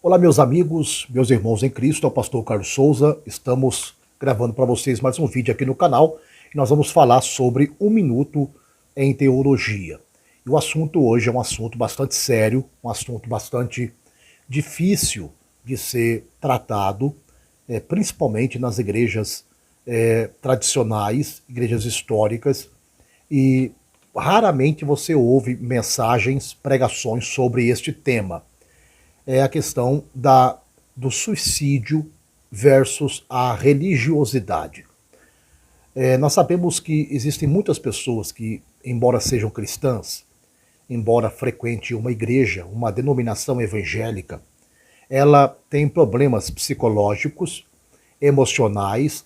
Olá, meus amigos, meus irmãos em Cristo, é o pastor Carlos Souza. Estamos gravando para vocês mais um vídeo aqui no canal e nós vamos falar sobre um minuto em teologia. E o assunto hoje é um assunto bastante sério, um assunto bastante difícil de ser tratado, principalmente nas igrejas tradicionais, igrejas históricas, e raramente você ouve mensagens, pregações sobre este tema. É a questão do suicídio versus a religiosidade. Nós sabemos que existem muitas pessoas que, embora sejam cristãs, embora frequente uma igreja, uma denominação evangélica, ela tem problemas psicológicos, emocionais,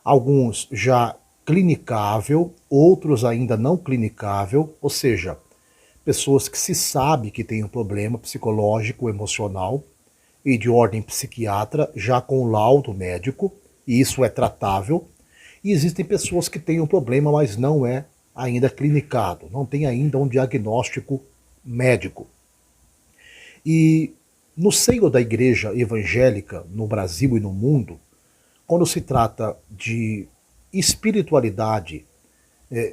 alguns já clinicável, outros ainda não clinicável, ou seja, pessoas que se sabe que têm um problema psicológico, emocional e de ordem psiquiatra, já com laudo médico, e isso é tratável. E existem pessoas que têm um problema, mas não é ainda clinicado, não tem ainda um diagnóstico médico. E no seio da igreja evangélica, no Brasil e no mundo, quando se trata de espiritualidade,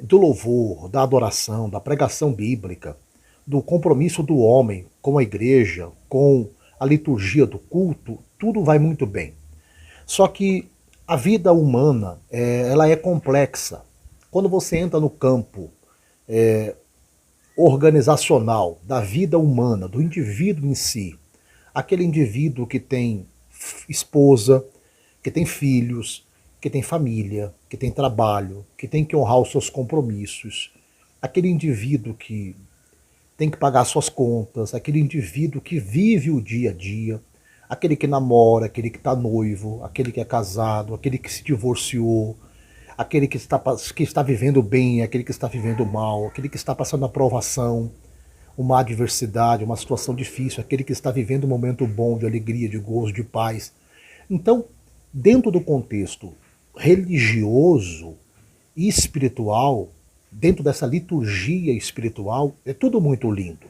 do louvor, da adoração, da pregação bíblica, do compromisso do homem com a igreja, com a liturgia do culto, tudo vai muito bem. Só que a vida humana, ela é complexa. Quando você entra no campo organizacional da vida humana, do indivíduo em si, aquele indivíduo que tem esposa, que tem filhos, que tem família, que tem trabalho, que tem que honrar os seus compromissos, aquele indivíduo que tem que pagar suas contas, aquele indivíduo que vive o dia a dia, aquele que namora, aquele que está noivo, aquele que é casado, aquele que se divorciou, aquele que está vivendo bem, aquele que está vivendo mal, aquele que está passando a provação, uma adversidade, uma situação difícil, aquele que está vivendo um momento bom de alegria, de gozo, de paz. Então, dentro do contexto religioso e espiritual, dentro dessa liturgia espiritual, é tudo muito lindo.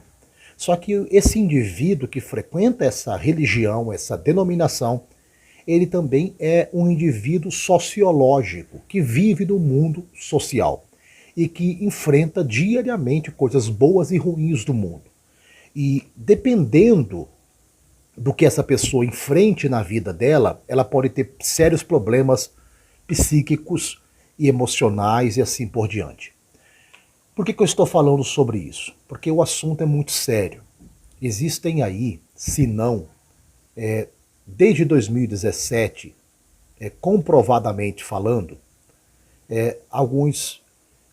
Só que esse indivíduo que frequenta essa religião, essa denominação, ele também é um indivíduo sociológico, que vive no mundo social e que enfrenta diariamente coisas boas e ruins do mundo. E dependendo do que essa pessoa enfrente na vida dela, ela pode ter sérios problemas psíquicos e emocionais e assim por diante. Por que eu estou falando sobre isso? Porque o assunto é muito sério. Existem aí, se não, desde 2017, comprovadamente falando, alguns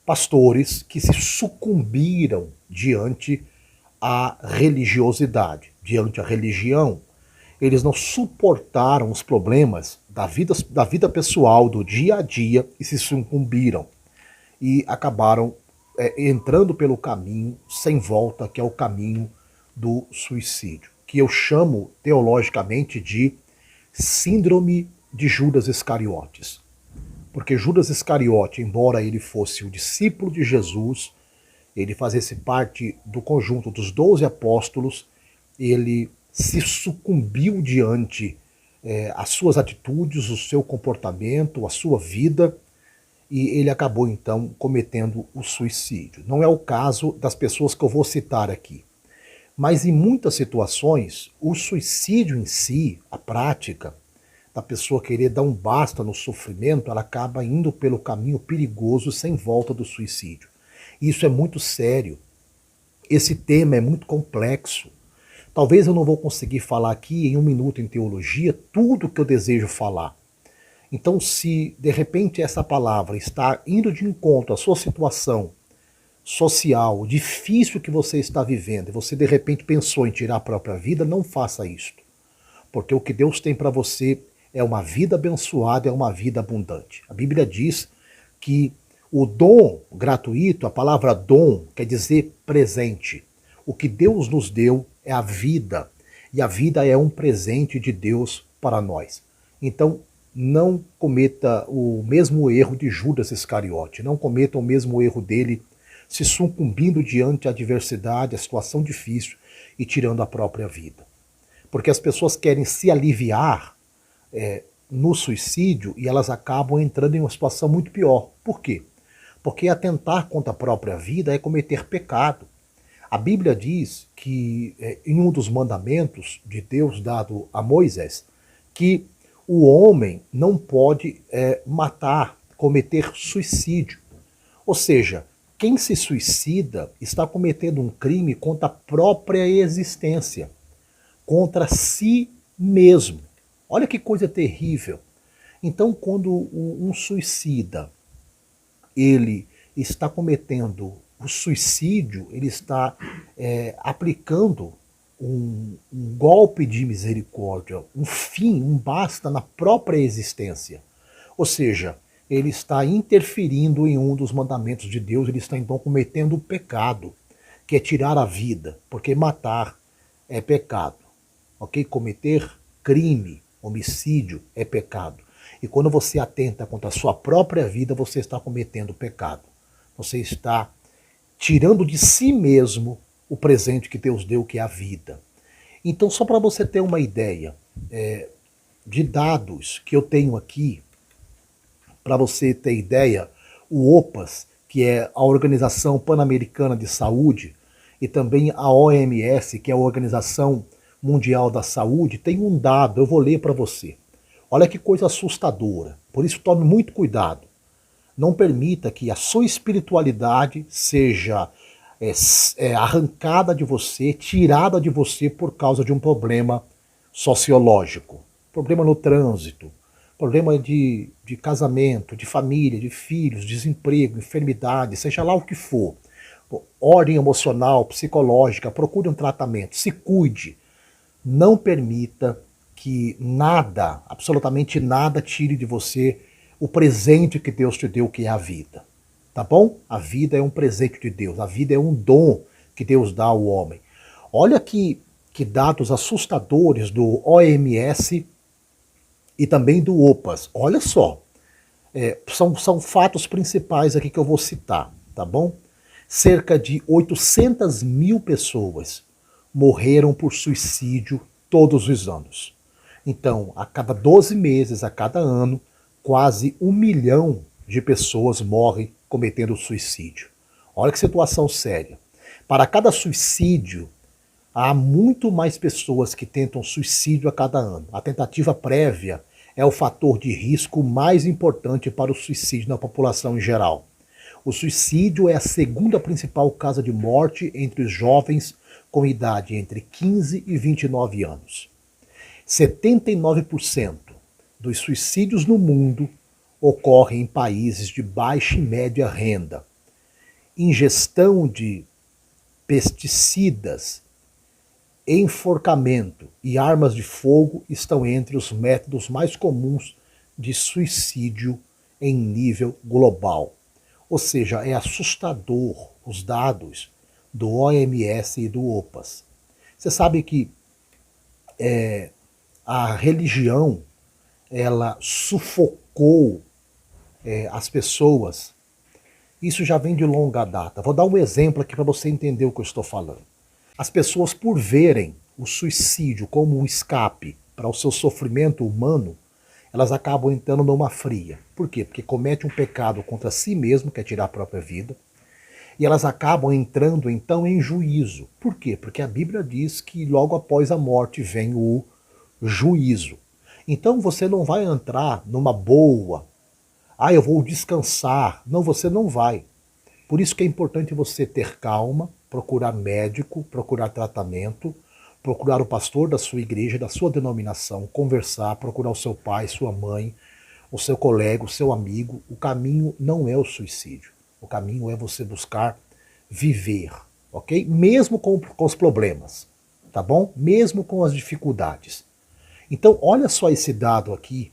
pastores que se sucumbiram diante à religiosidade, diante à religião. Eles não suportaram os problemas da vida pessoal, do dia a dia, e se sucumbiram. E acabaram entrando pelo caminho sem volta, que é o caminho do suicídio, que eu chamo teologicamente de síndrome de Judas Iscariotes. Porque Judas Iscariote, embora ele fosse o discípulo de Jesus, ele fazesse parte do conjunto dos 12 apóstolos, ele se sucumbiu diante as suas atitudes, o seu comportamento, a sua vida, e ele acabou então cometendo o suicídio. Não é o caso das pessoas que eu vou citar aqui. Mas em muitas situações, o suicídio em si, a prática da pessoa querer dar um basta no sofrimento, ela acaba indo pelo caminho perigoso sem volta do suicídio. Isso é muito sério. Esse tema é muito complexo. Talvez eu não vou conseguir falar aqui em um minuto em teologia tudo que eu desejo falar. Então, se de repente essa palavra está indo de encontro à sua situação social, difícil que você está vivendo, e você de repente pensou em tirar a própria vida, não faça isto. Porque o que Deus tem para você é uma vida abençoada, é uma vida abundante. A Bíblia diz que o dom gratuito, a palavra dom, quer dizer presente. O que Deus nos deu é a vida, e a vida é um presente de Deus para nós. Então, não cometa o mesmo erro de Judas Iscariote, não cometa o mesmo erro dele, se sucumbindo diante a adversidade, a situação difícil e tirando a própria vida. Porque as pessoas querem se aliviar no suicídio e elas acabam entrando em uma situação muito pior. Por quê? Porque atentar contra a própria vida é cometer pecado. A Bíblia diz que em um dos mandamentos de Deus dado a Moisés, que o homem não pode matar, cometer suicídio. Ou seja, quem se suicida está cometendo um crime contra a própria existência, contra si mesmo. Olha que coisa terrível. Então, quando um suicida, ele está cometendo o suicídio, ele está aplicando um golpe de misericórdia, um fim, um basta na própria existência. Ou seja, ele está interferindo em um dos mandamentos de Deus, ele está então cometendo o pecado, que é tirar a vida, porque matar é pecado, ok? Cometer crime, homicídio é pecado. E quando você atenta contra a sua própria vida, você está cometendo pecado. Você está tirando de si mesmo o presente que Deus deu, que é a vida. Então, só para você ter uma ideia de dados que eu tenho aqui, para você ter ideia, o OPAS, que é a Organização Pan-Americana de Saúde, e também a OMS, que é a Organização Mundial da Saúde, tem um dado, eu vou ler para você. Olha que coisa assustadora. Por isso, tome muito cuidado. Não permita que a sua espiritualidade seja arrancada de você, tirada de você por causa de um problema sociológico. Problema no trânsito, problema de casamento, de família, de filhos, desemprego, enfermidade, seja lá o que for. Ordem emocional, psicológica, procure um tratamento, se cuide. Não permita que nada, absolutamente nada, tire de você o presente que Deus te deu, que é a vida. Tá bom? A vida é um presente de Deus, a vida é um dom que Deus dá ao homem. Olha que dados assustadores do OMS e também do OPAS. Olha só, são fatos principais aqui que eu vou citar, tá bom? Cerca de 800 mil pessoas morreram por suicídio todos os anos. Então, a cada 12 meses, a cada ano, quase 1 milhão de pessoas morrem cometendo suicídio. Olha que situação séria. Para cada suicídio, há muito mais pessoas que tentam suicídio a cada ano. A tentativa prévia é o fator de risco mais importante para o suicídio na população em geral. O suicídio é a segunda principal causa de morte entre os jovens com idade entre 15 e 29 anos. 79% dos suicídios no mundo ocorrem em países de baixa e média renda. Ingestão de pesticidas, enforcamento e armas de fogo estão entre os métodos mais comuns de suicídio em nível global. Ou seja, é assustador os dados do OMS e do OPAS. Você sabe que a religião, ela sufocou as pessoas. Isso já vem de longa data. Vou dar um exemplo aqui para você entender o que eu estou falando. As pessoas, por verem o suicídio como um escape para o seu sofrimento humano, elas acabam entrando numa fria. Por quê? Porque comete um pecado contra si mesmo, que é tirar a própria vida, e elas acabam entrando então em juízo. Por quê? Porque a Bíblia diz que logo após a morte vem o juízo. Então você não vai entrar numa boa, eu vou descansar. Não, você não vai. Por isso que é importante você ter calma, procurar médico, procurar tratamento, procurar o pastor da sua igreja, da sua denominação, conversar, procurar o seu pai, sua mãe, o seu colega, o seu amigo. O caminho não é o suicídio. O caminho é você buscar viver, ok? Mesmo com os problemas, tá bom? Mesmo com as dificuldades. Então, olha só esse dado aqui,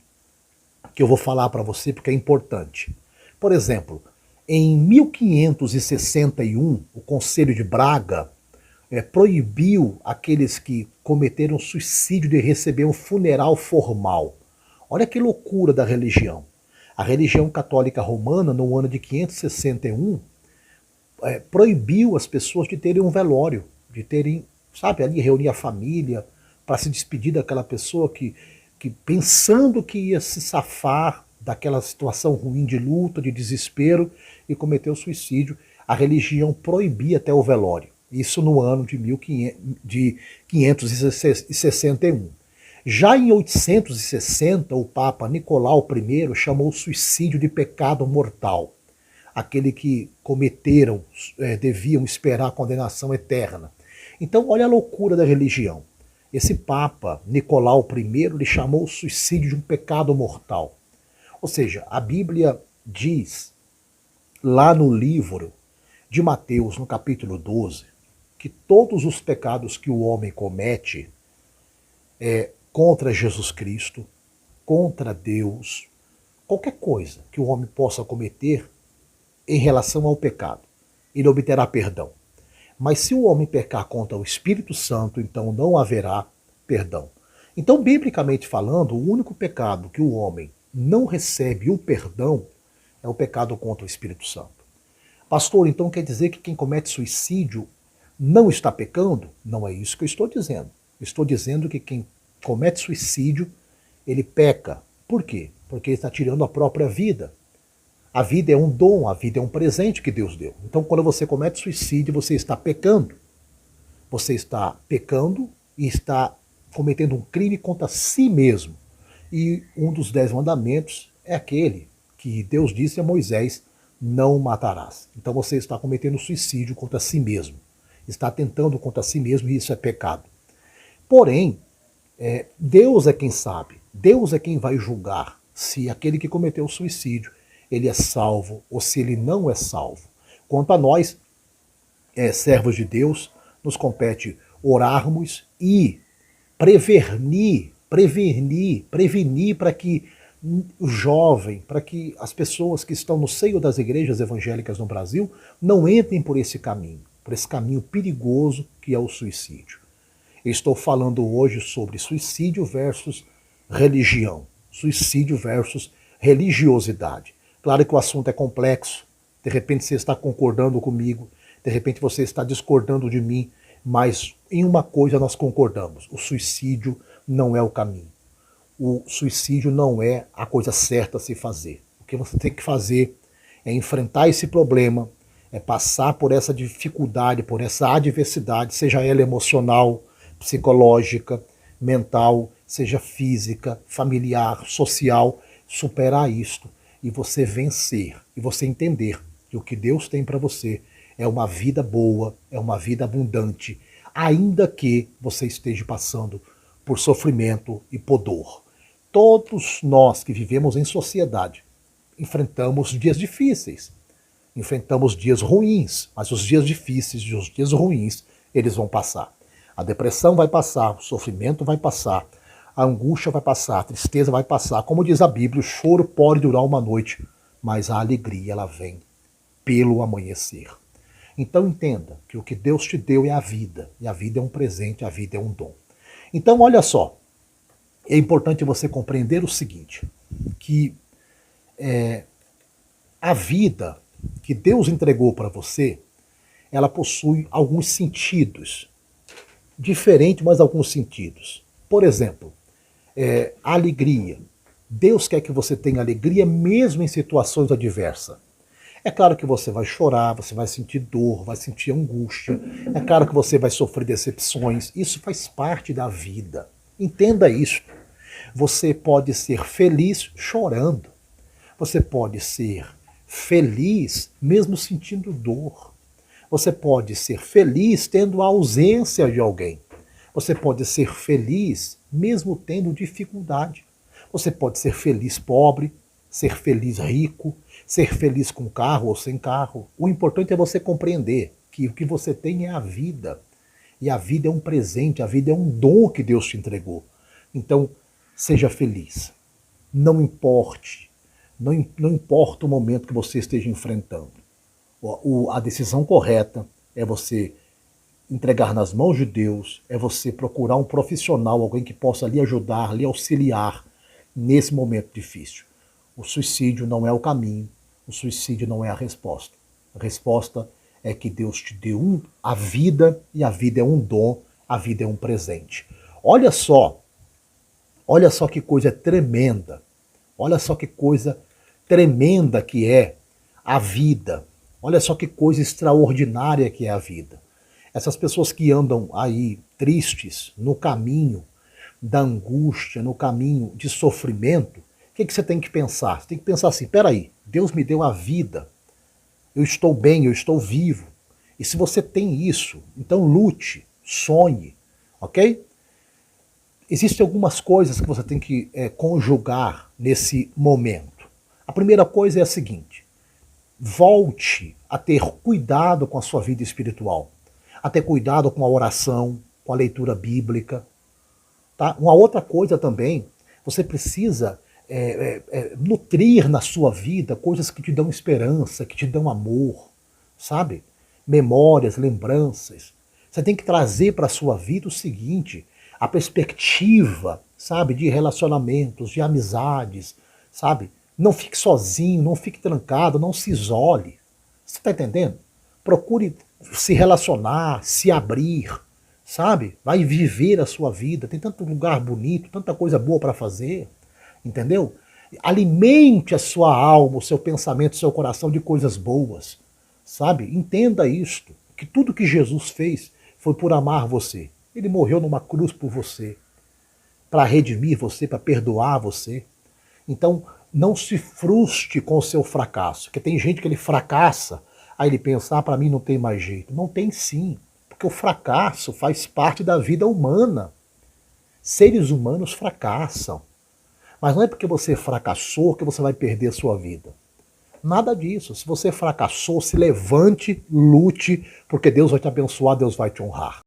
que eu vou falar para você porque é importante. Por exemplo, em 1561, o Conselho de Braga proibiu aqueles que cometeram suicídio de receber um funeral formal. Olha que loucura da religião. A religião católica romana, no ano de 561, proibiu as pessoas de terem um velório, de terem, sabe, ali reunir a família para se despedir daquela pessoa que pensando que ia se safar daquela situação ruim de luta, de desespero, e cometeu suicídio. A religião proibia até o velório. Isso no ano de 561. Já em 860, o Papa Nicolau I chamou o suicídio de pecado mortal. Aquele que cometeram deviam esperar a condenação eterna. Então, olha a loucura da religião. Esse Papa Nicolau I lhe chamou o suicídio de um pecado mortal. Ou seja, a Bíblia diz, lá no livro de Mateus, no capítulo 12, que todos os pecados que o homem comete contra Jesus Cristo, contra Deus, qualquer coisa que o homem possa cometer em relação ao pecado, ele obterá perdão. Mas se o homem pecar contra o Espírito Santo, então não haverá perdão. Então, biblicamente falando, o único pecado que o homem não recebe o perdão é o pecado contra o Espírito Santo. Pastor, então quer dizer que quem comete suicídio não está pecando? Não é isso que eu estou dizendo. Estou dizendo que quem comete suicídio, ele peca. Por quê? Porque ele está tirando a própria vida. A vida é um dom, a vida é um presente que Deus deu. Então, quando você comete suicídio, você está pecando. Você está pecando e está cometendo um crime contra si mesmo. E um dos 10 mandamentos é aquele que Deus disse a Moisés: não matarás. Então você está cometendo suicídio contra si mesmo. Está tentando contra si mesmo e isso é pecado. Porém, Deus é quem sabe. Deus é quem vai julgar se aquele que cometeu o suicídio ele é salvo ou se ele não é salvo. Quanto a nós, servos de Deus, nos compete orarmos e prevenir para que o jovem, para que as pessoas que estão no seio das igrejas evangélicas no Brasil não entrem por esse caminho perigoso que é o suicídio. Eu estou falando hoje sobre suicídio versus religião, suicídio versus religiosidade. Claro que o assunto é complexo, de repente você está concordando comigo, de repente você está discordando de mim, mas em uma coisa nós concordamos: o suicídio não é o caminho. O suicídio não é a coisa certa a se fazer. O que você tem que fazer é enfrentar esse problema, é passar por essa dificuldade, por essa adversidade, seja ela emocional, psicológica, mental, seja física, familiar, social, superar isto e você vencer, e você entender que o que Deus tem para você é uma vida boa, é uma vida abundante, ainda que você esteja passando por sofrimento e por dor. Todos nós que vivemos em sociedade enfrentamos dias difíceis, enfrentamos dias ruins, mas os dias difíceis e os dias ruins, eles vão passar. A depressão vai passar, o sofrimento vai passar, a angústia vai passar, a tristeza vai passar. Como diz a Bíblia, o choro pode durar uma noite, mas a alegria ela vem pelo amanhecer. Então entenda que o que Deus te deu é a vida, e a vida é um presente, a vida é um dom. Então olha só, é importante você compreender o seguinte, que a vida que Deus entregou para você, ela possui alguns sentidos, diferentes, mas alguns sentidos. Por exemplo, a alegria. Deus quer que você tenha alegria mesmo em situações adversas. É claro que você vai chorar, você vai sentir dor, vai sentir angústia. É claro que você vai sofrer decepções. Isso faz parte da vida. Entenda isso. Você pode ser feliz chorando. Você pode ser feliz mesmo sentindo dor. Você pode ser feliz tendo a ausência de alguém. Você pode ser feliz mesmo tendo dificuldade. Você pode ser feliz pobre, ser feliz rico, ser feliz com carro ou sem carro. O importante é você compreender que o que você tem é a vida. E a vida é um presente, a vida é um dom que Deus te entregou. Então, seja feliz. Não importe. Não importa o momento que você esteja enfrentando. A decisão correta é você entregar nas mãos de Deus, é você procurar um profissional, alguém que possa lhe ajudar, lhe auxiliar nesse momento difícil. O suicídio não é o caminho, o suicídio não é a resposta. A resposta é que Deus te deu a vida, e a vida é um dom, a vida é um presente. olha só que coisa tremenda. Olha só que coisa tremenda que é a vida. Olha só que coisa extraordinária que é a vida. Essas pessoas que andam aí tristes no caminho da angústia, no caminho de sofrimento, o que você tem que pensar? Você tem que pensar assim, peraí, Deus me deu a vida, eu estou bem, eu estou vivo. E se você tem isso, então lute, sonhe, ok? Existem algumas coisas que você tem que conjugar nesse momento. A primeira coisa é a seguinte: volte a ter cuidado com a sua vida espiritual, a ter cuidado com a oração, com a leitura bíblica. Tá? Uma outra coisa também, você precisa nutrir na sua vida coisas que te dão esperança, que te dão amor, sabe? Memórias, lembranças. Você tem que trazer para a sua vida o seguinte: a perspectiva, sabe, de relacionamentos, de amizades, sabe? Não fique sozinho, não fique trancado, não se isole. Você está entendendo? Procure se relacionar, se abrir, sabe? Vai viver a sua vida. Tem tanto lugar bonito, tanta coisa boa para fazer, entendeu? Alimente a sua alma, o seu pensamento, o seu coração de coisas boas, sabe? Entenda isto, que tudo que Jesus fez foi por amar você. Ele morreu numa cruz por você, para redimir você, para perdoar você. Então, não se frustre com o seu fracasso, porque tem gente que ele fracassa, aí ele pensa, para mim não tem mais jeito. Não tem sim, porque o fracasso faz parte da vida humana. Seres humanos fracassam. Mas não é porque você fracassou que você vai perder a sua vida. Nada disso. Se você fracassou, se levante, lute, porque Deus vai te abençoar, Deus vai te honrar.